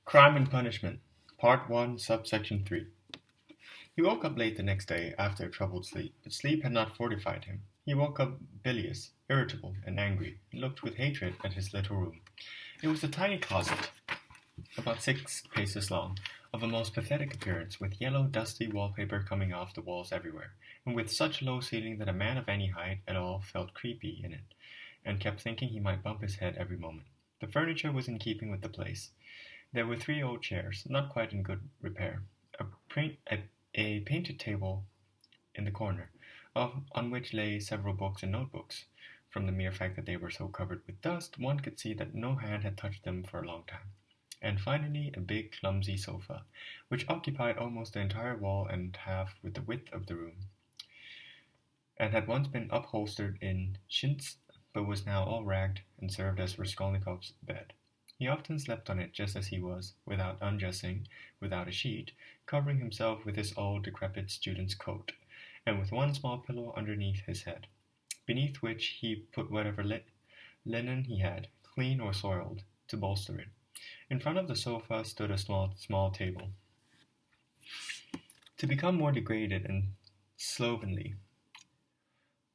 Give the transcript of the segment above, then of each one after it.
Crime and Punishment, Part 1, Subsection 3. He woke up late the next day after a troubled sleep, but sleep had not fortified him. He woke up bilious, irritable, and angry, and looked with hatred at his little room. It was a tiny closet, about 6 paces long, of a most pathetic appearance, with yellow, dusty wallpaper coming off the walls everywhere, and with such a low ceiling that a man of any height at all felt creepy in it, and kept thinking he might bump his head every moment. The furniture was in keeping with the place. There were 3 old chairs, not quite in good repair, a painted table in the corner, on which lay several books and notebooks. From the mere fact that they were so covered with dust, one could see that no hand had touched them for a long time. And finally, a big, clumsy sofa, which occupied almost the entire wall and half with the width of the room, and had once been upholstered in chintz, but was now all ragged and served as Raskolnikov's bed. He often slept on it just as he was, without undressing, without a sheet, covering himself with his old decrepit student's coat, and with one small pillow underneath his head, beneath which he put whatever linen he had, clean or soiled, to bolster it. In front of the sofa stood a small table. To become more degraded and slovenly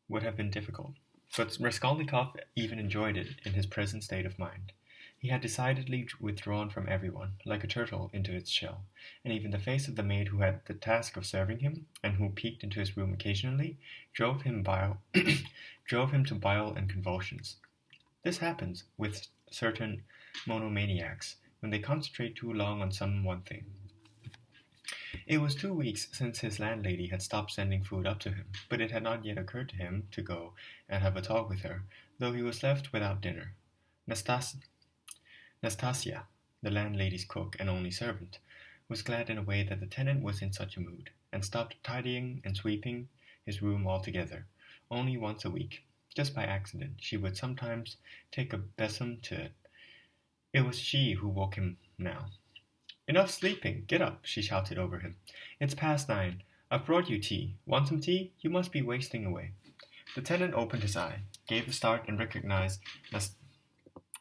would have been difficult, but Raskolnikov even enjoyed it in his present state of mind. He had decidedly withdrawn from everyone, like a turtle into its shell, and even the face of the maid who had the task of serving him, and who peeked into his room occasionally, drove him to bile and convulsions. This happens with certain monomaniacs, when they concentrate too long on some one thing. It was 2 weeks since his landlady had stopped sending food up to him, but it had not yet occurred to him to go and have a talk with her, though he was left without dinner. Nastasia, the landlady's cook and only servant, was glad in a way that the tenant was in such a mood, and stopped tidying and sweeping his room altogether, only once a week. Just by accident, she would sometimes take a besom to it. It was she who woke him now. "Enough sleeping! Get up!" she shouted over him. "It's past 9. I've brought you tea. Want some tea? You must be wasting away." The tenant opened his eye, gave a start, and recognized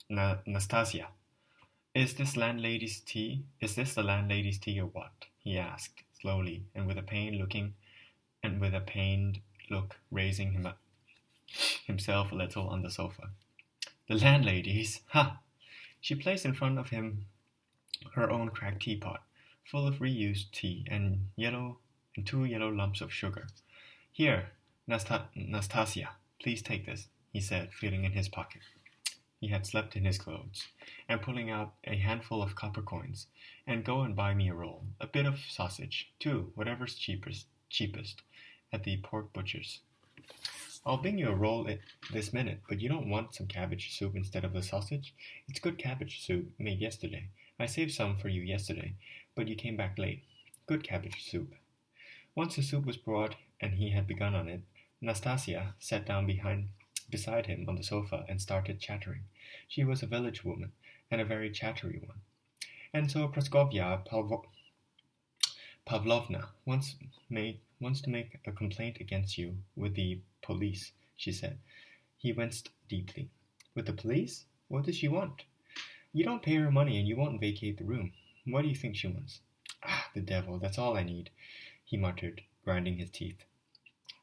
Nastasia. "Is this the landlady's tea, or what?" he asked, slowly, and with a pained look, raising himself a little on the sofa. "The landlady's? Ha!" She placed in front of him her own cracked teapot, full of reused tea, and 2 yellow lumps of sugar. "Here, Nastasia, please take this," he said, feeling in his pocket. He had slept in his clothes, and pulling out a handful of copper coins. "And go and buy me a roll, a bit of sausage, too, whatever's cheapest, at the pork butcher's." "I'll bring you a roll this minute, but you don't want some cabbage soup instead of the sausage? It's good cabbage soup, made yesterday. I saved some for you yesterday, but you came back late. Good cabbage soup." Once the soup was brought and he had begun on it, Nastasia sat down beside him on the sofa and started chattering. She was a village woman, and a very chattery one. "And so Praskovya Pavlovna wants to make a complaint against you with the police," she said. He winced deeply. "With the police? What does she want?" "You don't pay her money and you won't vacate the room. What do you think she wants?" "Ah, the devil, that's all I need," he muttered, grinding his teeth.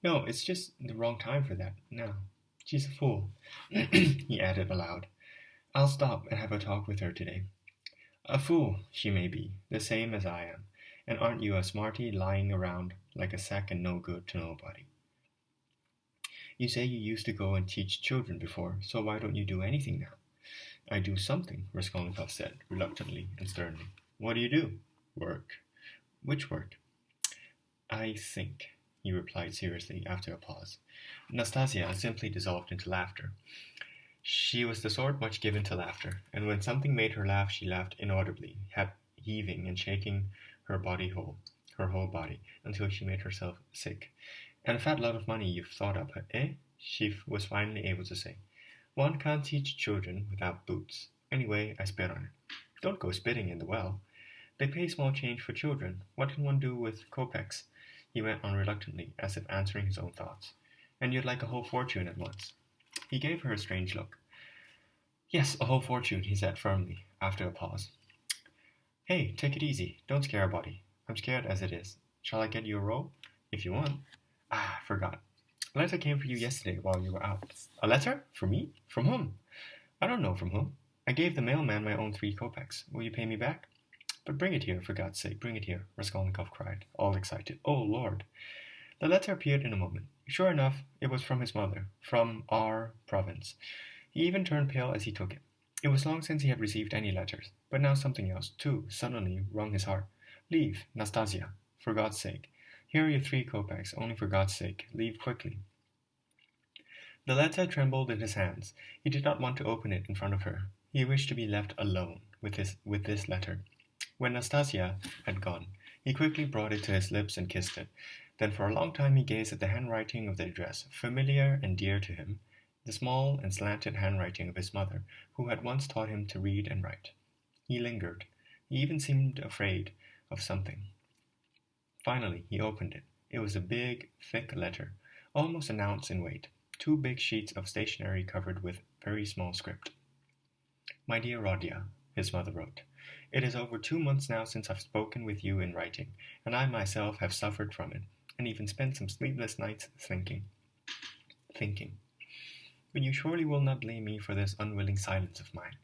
"No, it's just the wrong time for that, now. She's a fool," he added aloud. "I'll stop and have a talk with her today. A fool she may be, the same as I am. And aren't you a smarty lying around like a sack and no good to nobody? You say you used to go and teach children before, so why don't you do anything now?" "I do something," Raskolnikov said, reluctantly and sternly. "What do you do?" "Work." "Which work?" "I think," he replied seriously, after a pause. Nastasia simply dissolved into laughter. She was the sort much given to laughter, and when something made her laugh she laughed inaudibly, heaving and shaking her whole body, until she made herself sick. "And a fat lot of money you've thought up, eh?" she was finally able to say. "One can't teach children without boots. Anyway, I spit on it." "Don't go spitting in the well. They pay small change for children. What can one do with kopecks?" he went on reluctantly, as if answering his own thoughts. "And you'd like a whole fortune at once." He gave her a strange look. "Yes, a whole fortune," he said firmly, after a pause. Hey, take it easy. Don't scare a body. I'm scared as it is. Shall I get you a roll? If you want. Ah, I forgot. A letter came for you yesterday while you were out. A letter? For me? From whom? I don't know from whom. I gave the mailman my own 3 kopecks. Will you pay me back? But bring it here, for God's sake, bring it here, Raskolnikov cried, all excited. Oh, Lord! The letter appeared in a moment. Sure enough, it was from his mother, from R. province. He even turned pale as he took it. It was long since he had received any letters, but now something else, too, suddenly wrung his heart. Leave, Nastasia, for God's sake. Here are your 3 kopecks, only for God's sake. Leave quickly. The letter trembled in his hands. He did not want to open it in front of her. He wished to be left alone with this letter. When Nastasia had gone, he quickly brought it to his lips and kissed it. Then for a long time he gazed at the handwriting of the address, familiar and dear to him, the small and slanted handwriting of his mother, who had once taught him to read and write. He lingered. He even seemed afraid of something. Finally he opened it. It was a big, thick letter, almost an ounce in weight. 2 big sheets of stationery covered with very small script. My dear Rodya, his mother wrote, it is over 2 months now since I've spoken with you in writing, and I myself have suffered from it, and even spent some sleepless nights thinking. But you surely will not blame me for this unwilling silence of mine.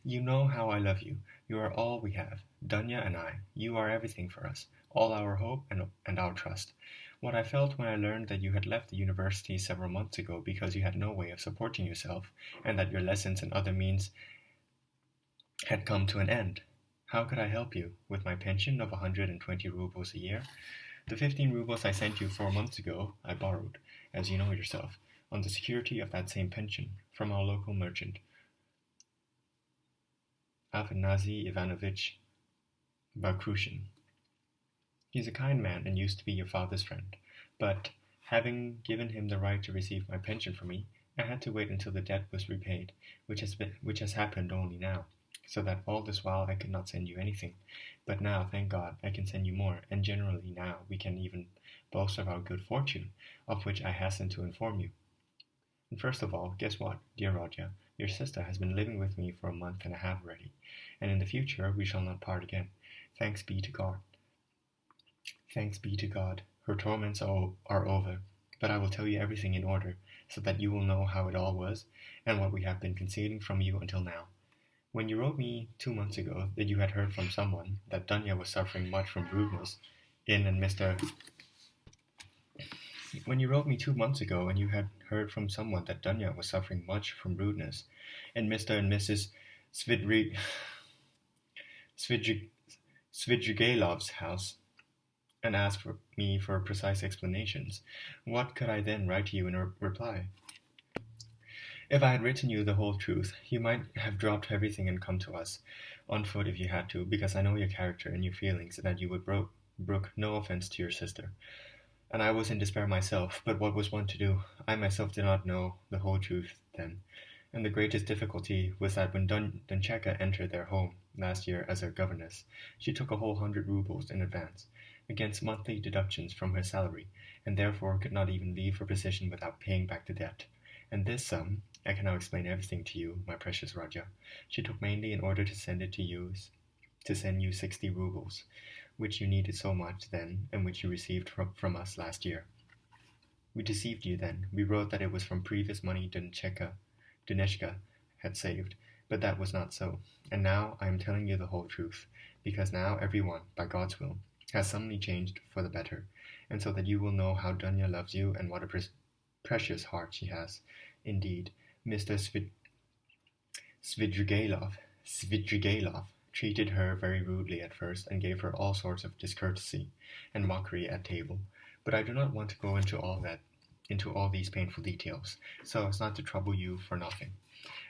You know how I love you. You are all we have, Dunya and I. You are everything for us, all our hope and our trust. What I felt when I learned that you had left the university several months ago because you had no way of supporting yourself, and that your lessons and other means had come to an end. How could I help you, with my pension of 120 rubles a year? The 15 rubles I sent you 4 months ago I borrowed, as you know yourself, on the security of that same pension, from our local merchant, Afanasy Ivanovitch Bakrushin. He is a kind man and used to be your father's friend, but, having given him the right to receive my pension from me, I had to wait until the debt was repaid, which has happened only now, so that all this while I could not send you anything. But now, thank God, I can send you more, and generally now we can even boast of our good fortune, of which I hasten to inform you. And first of all, guess what, dear Rodya, your sister has been living with me for a month and a half already, and in the future we shall not part again. Thanks be to God. Thanks be to God. Her torments are over, but I will tell you everything in order, so that you will know how it all was, and what we have been concealing from you until now. When you wrote me 2 months ago that you had heard from someone that Dunya was suffering much from rudeness in and Mr. When you wrote me 2 months ago and you had heard from someone that Dunya was suffering much from rudeness in Mr. and Mrs. Svidrigailov's house, and asked me for precise explanations, what could I then write to you in reply? If I had written you the whole truth, you might have dropped everything and come to us, on foot if you had to, because I know your character and your feelings, and that you would brook no offense to your sister. And I was in despair myself, but what was one to do? I myself did not know the whole truth then, and the greatest difficulty was that when Duncheka entered their home last year as a governess, she took a whole 100 rubles in advance, against monthly deductions from her salary, and therefore could not even leave her position without paying back the debt. And this sum, I can now explain everything to you, my precious Raja, she took mainly in order to send you 60 rubles, which you needed so much then, and which you received from us last year. We deceived you then. We wrote that it was from previous money Duneshka had saved, but that was not so. And now I am telling you the whole truth, because now everyone, by God's will, has suddenly changed for the better, and so that you will know how Dunya loves you and what a precious heart she has. Indeed, Mr. Svidrigailov treated her very rudely at first and gave her all sorts of discourtesy and mockery at table, but I do not want to go into all these painful details, so as not to trouble you for nothing,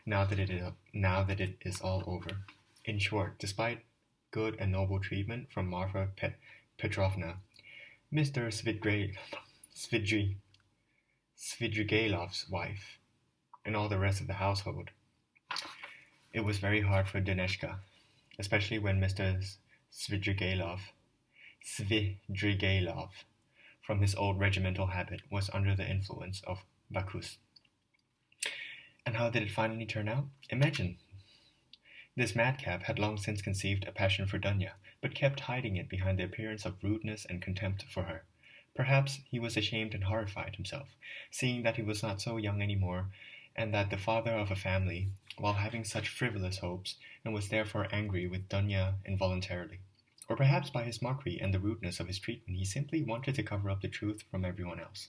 now that it is all over. In short, despite good and noble treatment from Marfa Petrovna, Mr. Svidrigailov's wife, and all the rest of the household, it was very hard for Duneshka, especially when Mr. Svidrigailov, from his old regimental habit, was under the influence of Bakus. And how did it finally turn out? Imagine! This madcap had long since conceived a passion for Dunya, but kept hiding it behind the appearance of rudeness and contempt for her. Perhaps he was ashamed and horrified himself, seeing that he was not so young any more, and that the father of a family, while having such frivolous hopes, and was therefore angry with Dunya involuntarily. Or perhaps by his mockery and the rudeness of his treatment he simply wanted to cover up the truth from everyone else.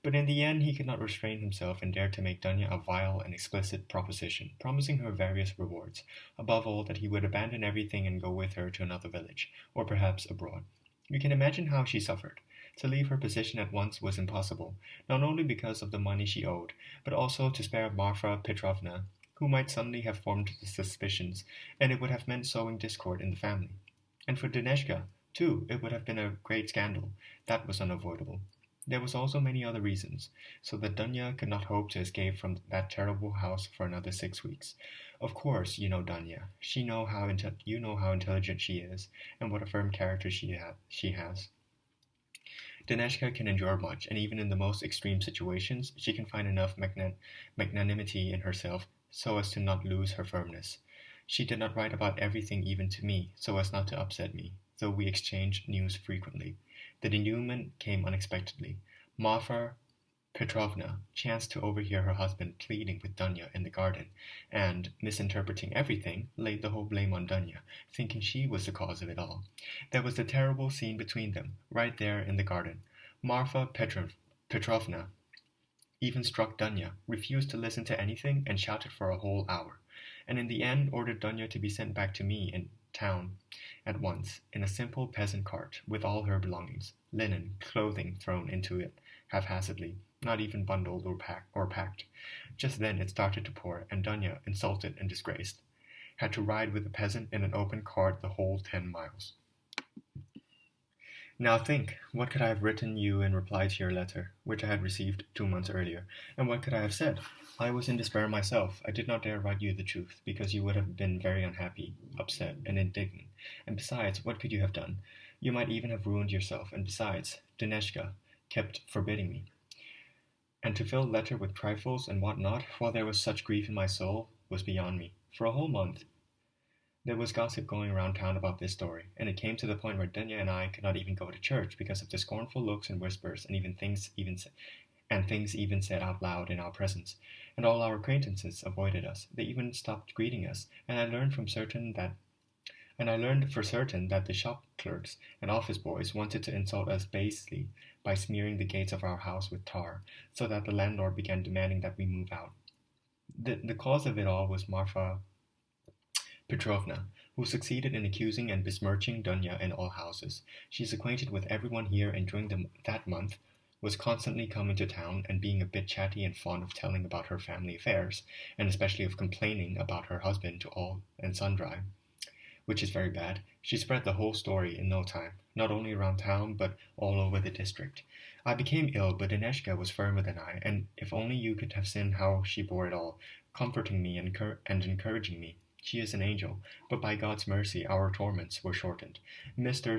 But in the end he could not restrain himself and dared to make Dunya a vile and explicit proposition, promising her various rewards, above all that he would abandon everything and go with her to another village, or perhaps abroad. You can imagine how she suffered. To leave her position at once was impossible, not only because of the money she owed, but also to spare Marfa Petrovna, who might suddenly have formed suspicions, and it would have meant sowing discord in the family. And for Duneshka, too, it would have been a great scandal. That was unavoidable. There was also many other reasons, so that Dunya could not hope to escape from that terrible house for another 6 weeks. Of course, you know Dunya. You know how intelligent she is, and what a firm character she has. Duneshka can endure much, and even in the most extreme situations, she can find enough magnanimity in herself so as to not lose her firmness. She did not write about everything even to me, so as not to upset me, though we exchanged news frequently. The denouement came unexpectedly. Marfa Petrovna chanced to overhear her husband pleading with Dunya in the garden, and, misinterpreting everything, laid the whole blame on Dunya, thinking she was the cause of it all. There was a terrible scene between them, right there in the garden. Marfa Petrovna even struck Dunya, refused to listen to anything, and shouted for a whole hour, and in the end ordered Dunya to be sent back to me in town at once, in a simple peasant cart, with all her belongings, linen, clothing thrown into it haphazardly, not even bundled or packed. Just then it started to pour, and Dunya, insulted and disgraced, had to ride with the peasant in an open cart the whole 10 miles. Now think, what could I have written you in reply to your letter, which I had received 2 months earlier, and what could I have said? I was in despair myself. I did not dare write you the truth, because you would have been very unhappy, upset, and indignant. And besides, what could you have done? You might even have ruined yourself, and besides, Duneshka kept forbidding me. And to fill a letter with trifles and what not, while there was such grief in my soul, was beyond me. For a whole month there was gossip going around town about this story, and it came to the point where Dunya and I could not even go to church because of the scornful looks and whispers, and things even said out loud in our presence. And all our acquaintances avoided us. They even stopped greeting us, and I learned for certain that the shop clerks and office boys wanted to insult us basely by smearing the gates of our house with tar, so that the landlord began demanding that we move out. The cause of it all was Marfa Petrovna, who succeeded in accusing and besmirching Dunya in all houses. She is acquainted with everyone here, and during that month was constantly coming to town and being a bit chatty and fond of telling about her family affairs, and especially of complaining about her husband to all and sundry, which is very bad. She spread the whole story in no time, not only around town, but all over the district. I became ill, but Duneshka was firmer than I, and if only you could have seen how she bore it all, comforting me and encouraging me. She is an angel, but by God's mercy our torments were shortened. Mr.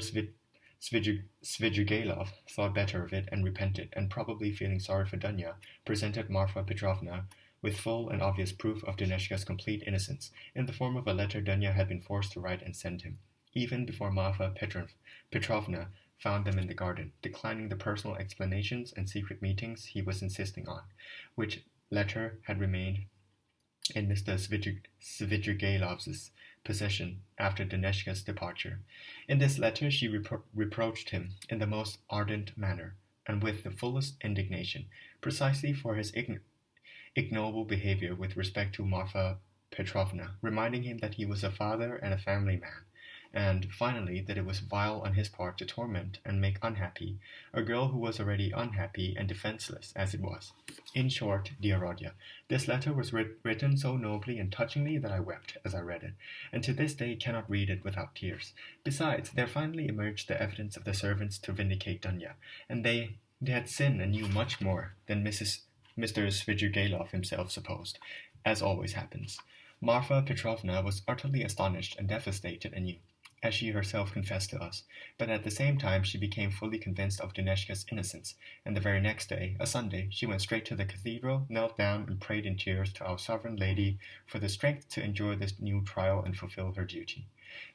Svidrigailov thought better of it and repented, and probably feeling sorry for Dunya, presented Marfa Petrovna with full and obvious proof of Duneshka's complete innocence, in the form of a letter Dunya had been forced to write and send him, even before Marfa Petrovna found them in the garden, declining the personal explanations and secret meetings he was insisting on, which letter had remained in Mr. Svidrigailov's possession after Duneshka's departure. In this letter she reproached him in the most ardent manner, and with the fullest indignation, precisely for his ignoble behavior with respect to Marfa Petrovna, reminding him that he was a father and a family man, and, finally, that it was vile on his part to torment and make unhappy a girl who was already unhappy and defenseless as it was. In short, dear Rodya, this letter was written so nobly and touchingly that I wept as I read it, and to this day cannot read it without tears. Besides, there finally emerged the evidence of the servants to vindicate Dunya, and they had sinned and knew much more than Mr. Svidrigailov himself supposed, as always happens. Marfa Petrovna was utterly astonished and devastated anew. as she herself confessed to us, but at the same time she became fully convinced of Dineshka's innocence, and the very next day, a Sunday, she went straight to the cathedral, knelt down, and prayed in tears to our Sovereign Lady for the strength to endure this new trial and fulfill her duty.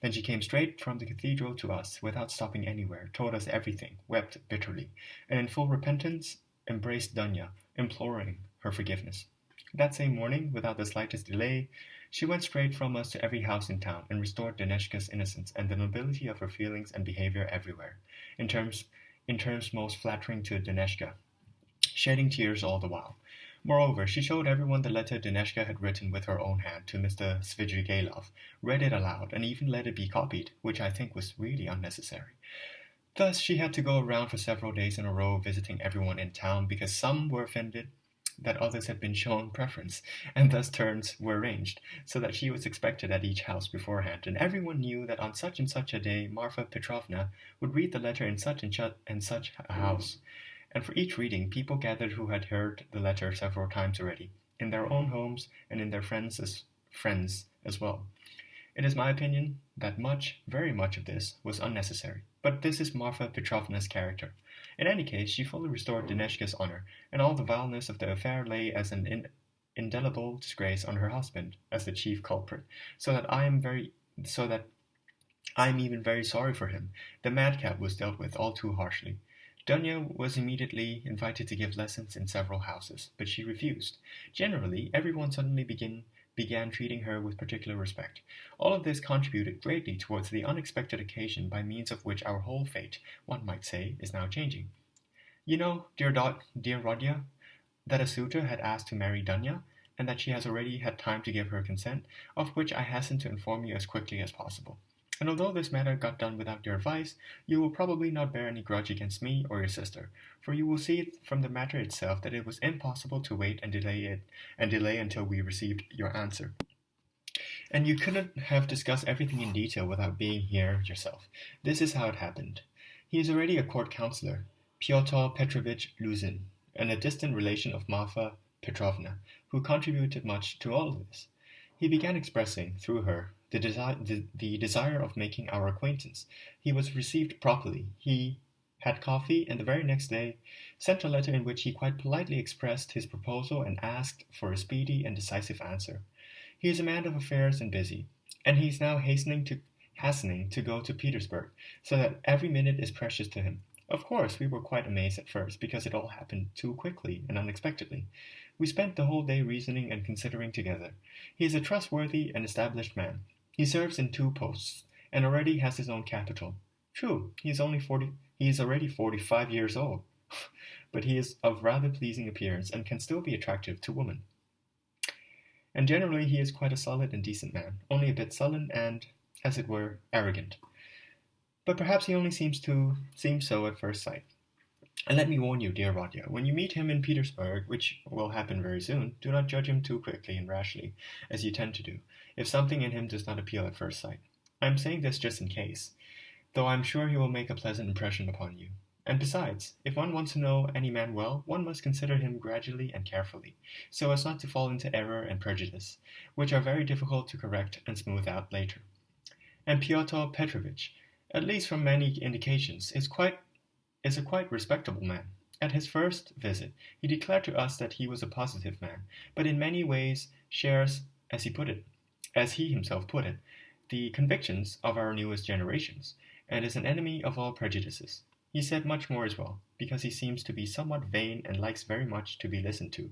Then she came straight from the cathedral to us, without stopping anywhere, told us everything, wept bitterly, and in full repentance embraced Dunya, imploring her forgiveness. That same morning, without the slightest delay, she went straight from us to every house in town, and restored Dineshka's innocence and the nobility of her feelings and behavior everywhere, in terms most flattering to Dineshka, shedding tears all the while. Moreover, she showed everyone the letter Dineshka had written with her own hand to Mr. Svidrigailov, read it aloud, and even let it be copied, which I think was really unnecessary. Thus, she had to go around for several days in a row visiting everyone in town, because some were offended that others had been shown preference, and thus turns were arranged, so that she was expected at each house beforehand, and everyone knew that on such and such a day Marfa Petrovna would read the letter in such and such a house. And for each reading, people gathered who had heard the letter several times already, in their own homes and in their friends as well. It is my opinion that much, very much of this was unnecessary, but this is Marfa Petrovna's character. In any case, she fully restored Dineshka's honor, and all the vileness of the affair lay as an indelible disgrace on her husband as the chief culprit, so that I am even very sorry for him. The madcap was dealt with all too harshly. Dunya was immediately invited to give lessons in several houses, but she refused. Generally, everyone suddenly began treating her with particular respect. All of this contributed greatly towards the unexpected occasion by means of which our whole fate, one might say, is now changing. You know, dear Rodya, that a suitor had asked to marry Dunya, and that she has already had time to give her consent, of which I hasten to inform you as quickly as possible. And although this matter got done without your advice, you will probably not bear any grudge against me or your sister, for you will see from the matter itself that it was impossible to wait and delay until we received your answer. And you couldn't have discussed everything in detail without being here yourself. This is how it happened. He is already a court councillor, Pyotr Petrovich Luzin, and a distant relation of Marfa Petrovna, who contributed much to all this. He began expressing, through her, the desire of making our acquaintance. He was received properly. He had coffee, and the very next day sent a letter in which he quite politely expressed his proposal and asked for a speedy and decisive answer. He is a man of affairs and busy, and he is now hastening to go to Petersburg, so that every minute is precious to him. Of course, we were quite amazed at first, because it all happened too quickly and unexpectedly. We spent the whole day reasoning and considering together. He is a trustworthy and established man. He serves in 2 posts, and already has his own capital. True, he is already 45 years old, but he is of rather pleasing appearance, and can still be attractive to women. And generally he is quite a solid and decent man, only a bit sullen and, as it were, arrogant. But perhaps he only seems so at first sight. And let me warn you, dear Rodya, when you meet him in Petersburg, which will happen very soon, do not judge him too quickly and rashly, as you tend to do, if something in him does not appeal at first sight. I am saying this just in case, though I am sure he will make a pleasant impression upon you. And besides, if one wants to know any man well, one must consider him gradually and carefully, so as not to fall into error and prejudice, which are very difficult to correct and smooth out later. And Pyotr Petrovich, at least from many indications, is a quite respectable man. At his first visit, he declared to us that he was a positive man, but in many ways shares, as he himself put it, the convictions of our newest generations, and is an enemy of all prejudices. He said much more as well, because he seems to be somewhat vain and likes very much to be listened to,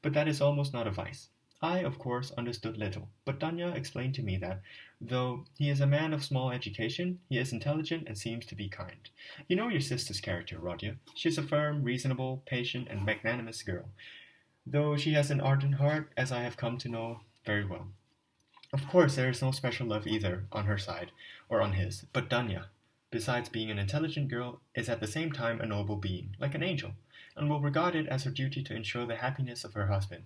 but that is almost not a vice. I, of course, understood little, but Dunya explained to me that, though he is a man of small education, he is intelligent and seems to be kind. You know your sister's character, Rodya. She is a firm, reasonable, patient, and magnanimous girl, though she has an ardent heart, as I have come to know very well. Of course, there is no special love either on her side or on his, but Dunya, besides being an intelligent girl, is at the same time a noble being, like an angel, and will regard it as her duty to ensure the happiness of her husband,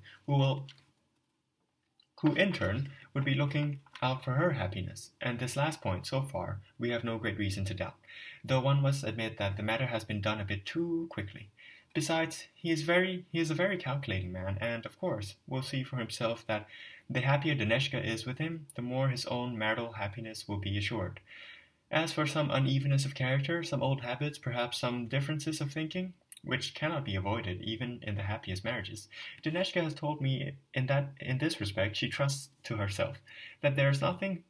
who in turn would be looking out for her happiness. And this last point, so far, we have no great reason to doubt, though one must admit that the matter has been done a bit too quickly. Besides, he is a very calculating man, and, of course, will see for himself that the happier Dineshka is with him, the more his own marital happiness will be assured. As for some unevenness of character, some old habits, perhaps some differences of thinking, which cannot be avoided even in the happiest marriages, Dineshka has told me in this respect she trusts to herself, that there is nothing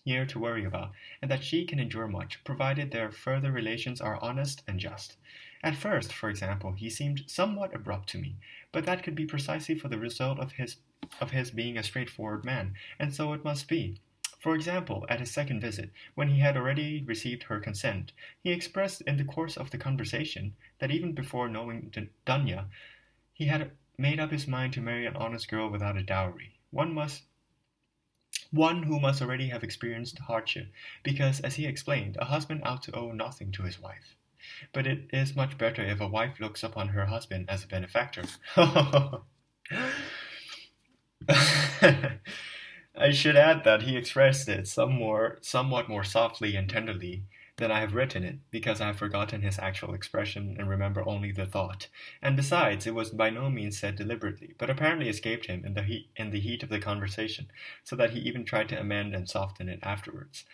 here to worry about, and that she can endure much, provided their further relations are honest and just. At first, for example, he seemed somewhat abrupt to me, but that could be precisely for the result of his being a straightforward man, and so it must be. For example, at his second visit, when he had already received her consent, he expressed in the course of the conversation that even before knowing Dunya, he had made up his mind to marry an honest girl without a dowry. One who must already have experienced hardship, because, as he explained, a husband ought to owe nothing to his wife. But it is much better if a wife looks upon her husband as a benefactor. I should add that he expressed it somewhat more softly and tenderly than I have written it, because I have forgotten his actual expression and remember only the thought. And besides, it was by no means said deliberately, but apparently escaped him in the heat of the conversation, so that he even tried to amend and soften it afterwards.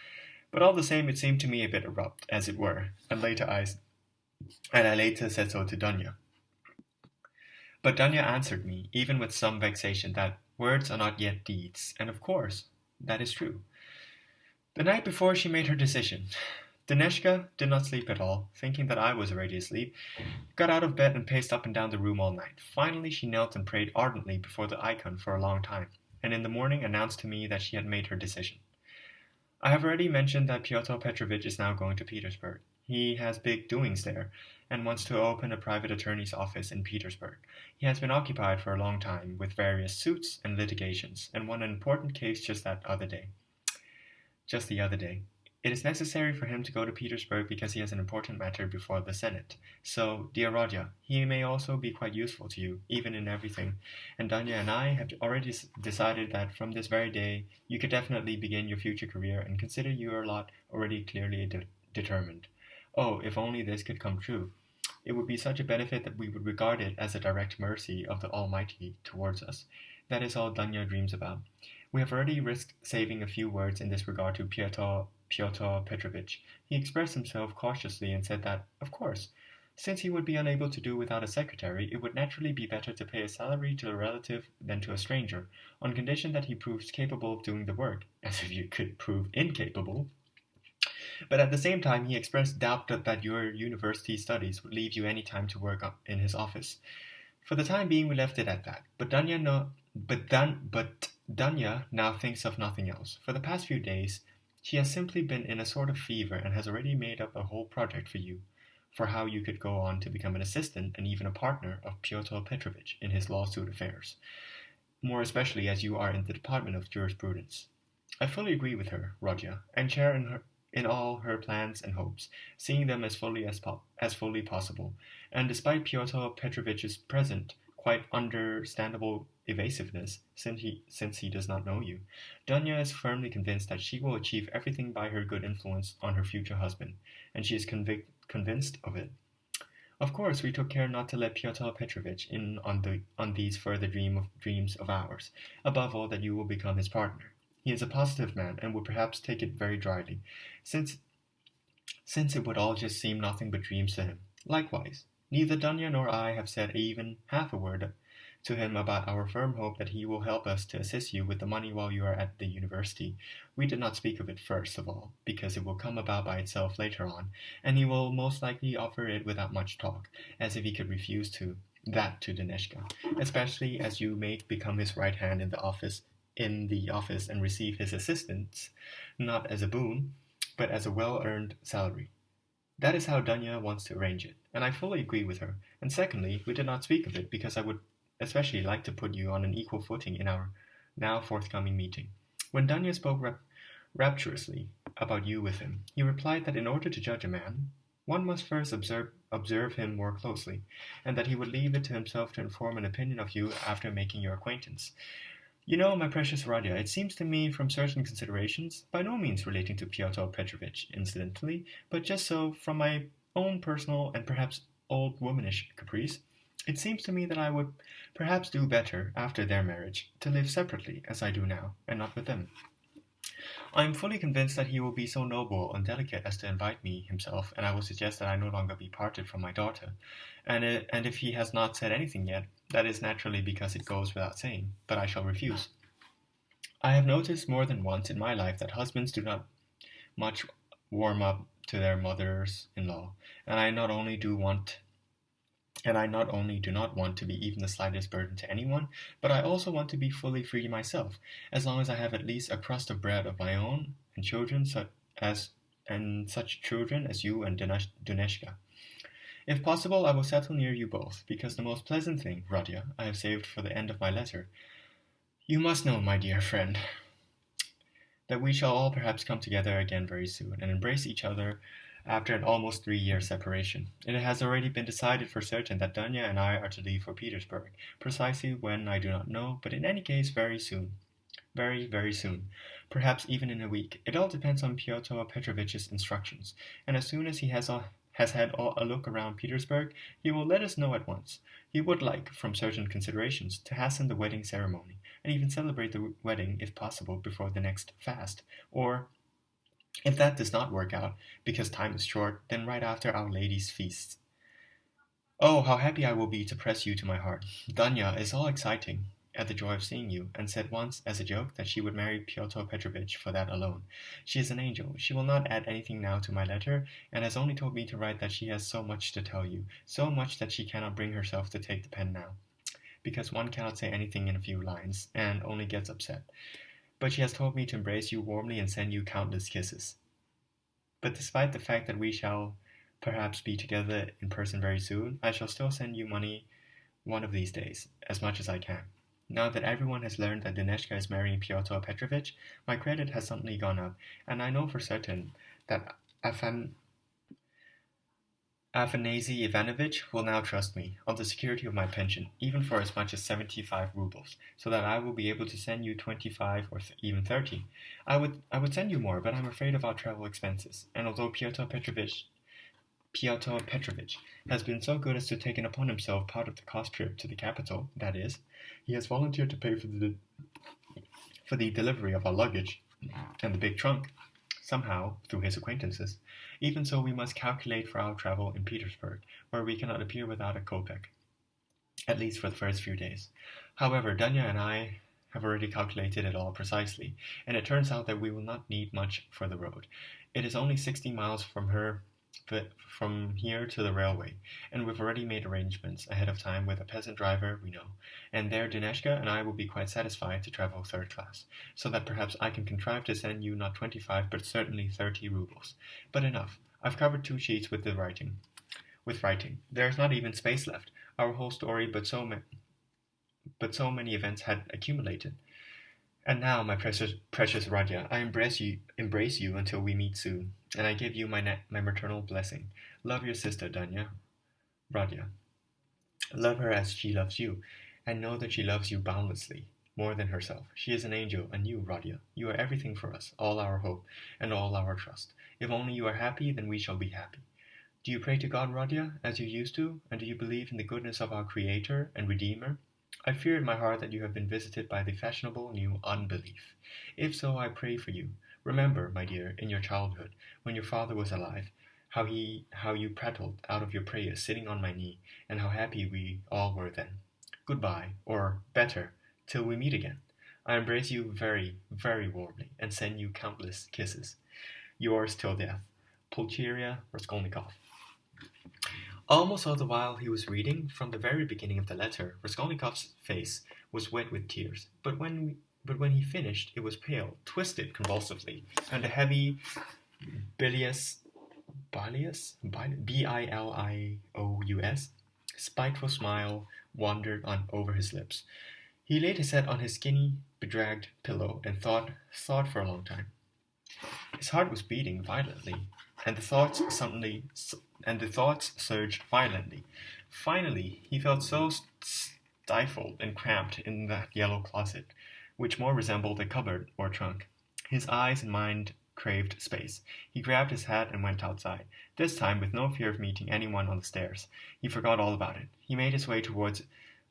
But all the same, it seemed to me a bit abrupt, as it were, and I later said so to Dunya. But Dunya answered me, even with some vexation, that words are not yet deeds, and of course, that is true. The night before she made her decision, Dineshka did not sleep at all, thinking that I was already asleep, got out of bed and paced up and down the room all night. Finally, she knelt and prayed ardently before the icon for a long time, and in the morning announced to me that she had made her decision. I have already mentioned that Pyotr Petrovitch is now going to Petersburg. He has big doings there, and wants to open a private attorney's office in Petersburg. He has been occupied for a long time with various suits and litigations, and won an important case just the other day. It is necessary for him to go to Petersburg because he has an important matter before the Senate. So, dear Rodya, he may also be quite useful to you, even in everything. And Danya and I have already decided that from this very day you could definitely begin your future career and consider your lot already clearly determined. Oh, if only this could come true. It would be such a benefit that we would regard it as a direct mercy of the Almighty towards us. That is all Danya dreams about. We have already risked saving a few words in this regard to Pyotr Petrovitch. He expressed himself cautiously and said that, of course, since he would be unable to do without a secretary, it would naturally be better to pay a salary to a relative than to a stranger, on condition that he proves capable of doing the work, as if you could prove incapable. But at the same time, he expressed doubt that your university studies would leave you any time to work in his office. For the time being, we left it at that. But Danya now thinks of nothing else. For the past few days, she has simply been in a sort of fever and has already made up a whole project for you, for how you could go on to become an assistant and even a partner of Pyotr Petrovitch in his lawsuit affairs, more especially as you are in the department of jurisprudence. I fully agree with her, Rodya, and share in all her plans and hopes, seeing them as fully possible. And despite Pyotr Petrovitch's present quite understandable evasiveness, since he does not know you, Dunya is firmly convinced that she will achieve everything by her good influence on her future husband, and she is convinced of it. Of course, we took care not to let Pyotr Petrovitch in on these further dreams of ours, above all that you will become his partner. He is a positive man, and would perhaps take it very dryly, since it would all just seem nothing but dreams to him. Likewise, neither Dunya nor I have said even half a word to him about our firm hope that he will help us to assist you with the money while you are at the university. We did not speak of it first of all, because it will come about by itself later on, and he will most likely offer it without much talk, as if he could refuse that to Dineshka, especially as you may become his right hand in the office and receive his assistance, not as a boon, but as a well-earned salary. That is how Dunya wants to arrange it, and I fully agree with her. And secondly, we did not speak of it because I would especially like to put you on an equal footing in our now forthcoming meeting. When Dunya spoke rapturously about you with him, he replied that in order to judge a man, one must first observe him more closely, and that he would leave it to himself to form an opinion of you after making your acquaintance. You know, my precious Radia, it seems to me from certain considerations, by no means relating to Pyotr Petrovitch, incidentally, but just so from my own personal and perhaps old womanish caprice, it seems to me that I would perhaps do better, after their marriage, to live separately, as I do now, and not with them. I am fully convinced that he will be so noble and delicate as to invite me himself, and I will suggest that I no longer be parted from my daughter. And if he has not said anything yet, that is naturally because it goes without saying, but I shall refuse. I have noticed more than once in my life that husbands do not much warm up to their mothers-in-law, and I not only do not want to be even the slightest burden to anyone, but I also want to be fully free myself, as long as I have at least a crust of bread of my own, and such children as you and Duneshka. If possible, I will settle near you both, because the most pleasant thing, Radia, I have saved for the end of my letter. You must know, my dear friend, that we shall all perhaps come together again very soon, and embrace each other after an almost 3-year separation. It has already been decided for certain that Dunya and I are to leave for Petersburg, precisely when I do not know, but in any case very soon. Very, very soon. Perhaps even in a week. It all depends on Pyotr Petrovitch's instructions, and as soon as he has had a look around Petersburg, he will let us know at once. He would like, from certain considerations, to hasten the wedding ceremony, and even celebrate the wedding, if possible, before the next fast, or, if that does not work out, because time is short, then right after Our Lady's feasts. Oh, how happy I will be to press you to my heart. Dunya is all exciting at the joy of seeing you, and said once, as a joke, that she would marry Pyotr Petrovitch for that alone. She is an angel. She will not add anything now to my letter, and has only told me to write that she has so much to tell you, so much that she cannot bring herself to take the pen now, because one cannot say anything in a few lines, and only gets upset. But she has told me to embrace you warmly and send you countless kisses. But despite the fact that we shall perhaps be together in person very soon, I shall still send you money one of these days, as much as I can. Now that everyone has learned that Duneshka is marrying Pyotr Petrovitch, my credit has suddenly gone up, and I know for certain that Afanasy Ivanovitch will now trust me, on the security of my pension, even for as much as 75 rubles, so that I will be able to send you 25 or even 30. I would send you more, but I'm afraid of our travel expenses, and although Pyotr Petrovitch has been so good as to taken upon himself part of the cost trip to the capital, that is, he has volunteered to pay for the delivery of our luggage and the big trunk, somehow, through his acquaintances. Even so, we must calculate for our travel in Petersburg, where we cannot appear without a kopeck, at least for the first few days. However, Dunya and I have already calculated it all precisely, and it turns out that we will not need much for the road. It is only 60 miles from here to the railway, and we've already made arrangements ahead of time with a peasant driver we know, and there Duneshka and I will be quite satisfied to travel third class, so that perhaps I can contrive to send you not 25 but certainly 30 rubles. But enough. I've covered 2 sheets with writing. There is not even space left. Our whole story, but so many events had accumulated. And now, my precious Raja, I embrace you until we meet soon, and I give you my maternal blessing. Love your sister, Dunya. Radia. Love her as she loves you, and know that she loves you boundlessly, more than herself. She is an angel, and you, Radia, you are everything for us, all our hope, and all our trust. If only you are happy, then we shall be happy. Do you pray to God, Radia, as you used to, and do you believe in the goodness of our Creator and Redeemer? I fear in my heart that you have been visited by the fashionable new unbelief. If so, I pray for you. Remember, my dear, in your childhood, when your father was alive, how you prattled out of your prayers sitting on my knee, and how happy we all were then. Goodbye, or better, till we meet again. I embrace you very, very warmly, and send you countless kisses. Yours till death, Pulcheria Raskolnikov. Almost all the while he was reading, from the very beginning of the letter, Raskolnikov's face was wet with tears, but when he finished, it was pale, twisted convulsively, and a heavy bilious, B-I-L-I-O-U-S, spiteful smile wandered over his lips. He laid his head on his skinny, bedraggled pillow and thought for a long time. His heart was beating violently, and the thoughts surged violently. Finally, he felt so stifled and cramped in that yellow closet, which more resembled a cupboard or trunk. His eyes and mind craved space. He grabbed his hat and went outside, this time with no fear of meeting anyone on the stairs. He forgot all about it. He made his way towards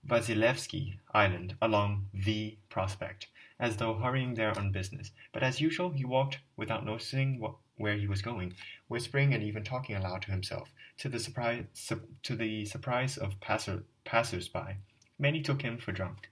Vasilevsky Island along the Prospect, as though hurrying there on business. But as usual, he walked without noticing where he was going, whispering and even talking aloud to himself, to the surprise of passers-by. Many took him for drunk.